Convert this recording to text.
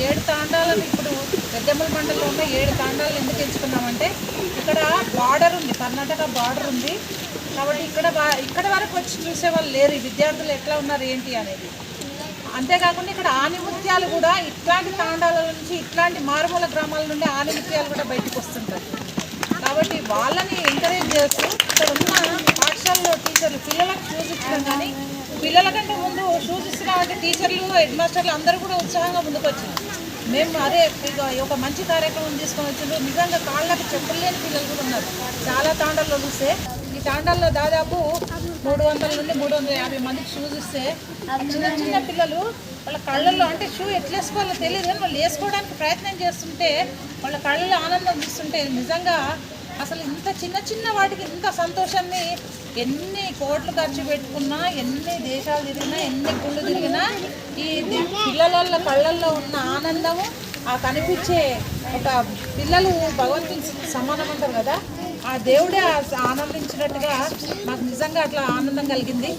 7 తాండాలను ఇప్పుడు పెద్దమ్మల మండలంలో ఉన్న 7 తాండాలను ఎందుకు ఎంచుకున్నామంటే ఇక్కడ బార్డర్ ఉంది, కర్ణాటక బార్డర్ ఉంది కాబట్టి ఇక్కడ వరకు వచ్చి చూసేవాళ్ళు లేరు, ఈ విద్యార్థులు ఎట్లా ఉన్నారు ఏంటి అనేది. అంతేకాకుండా ఇక్కడ ఆనిముత్యాలు కూడా ఇట్లాంటి తాండాల నుంచి, ఇట్లాంటి మారుమూల గ్రామాల నుండి ఆనిముత్యాలు కూడా బయటకు వస్తుంటాయి. కాబట్టి వాళ్ళని ఎంకరేజ్ చేస్తూ ఇక్కడ ఉన్న పాఠశాలలో టీచర్లు పిల్లలకు షూస్ ఇచ్చడం, కానీ పిల్లల కంటే ముందు షూస్ ఇస్తున్నామంటే టీచర్లు, హెడ్ మాస్టర్లు అందరూ కూడా ఉత్సాహంగా ముందుకు వచ్చింది. మేము అదే ఒక మంచి కార్యక్రమం తీసుకొని వచ్చిండ్రు. నిజంగా కాళ్ళకి చెప్పులు లేని పిల్లలు కూడా ఉన్నారు. చాలా తాండాల్లో చూస్తే ఈ తాండాల్లో దాదాపు 300 నుండి 350 మందికి షూస్ ఇస్తే చిన్న చిన్న పిల్లలు వాళ్ళ కళ్ళల్లో, అంటే షూ ఎట్లా వేసుకోవాలో తెలియదు కానీ వాళ్ళు వేసుకోవడానికి ప్రయత్నం చేస్తుంటే వాళ్ళ కళ్ళల్లో ఆనందం ఇస్తుంటే నిజంగా అసలు ఇంత చిన్న చిన్న వాటికి ఇంత సంతోషాన్ని ఎన్ని కోట్లు ఖర్చు పెట్టుకున్నా, ఎన్ని దేశాలు తిరిగినా, ఎన్ని గుళ్ళు తిరిగినా ఈ పిల్లల కళ్ళల్లో ఉన్న ఆనందము, ఆ కనిపించే ఒక పిల్లలు భగవంతుని సమానం అంటారు కదా, ఆ దేవుడే ఆనందించినట్టుగా మాకు నిజంగా అట్లా ఆనందం కలిగింది.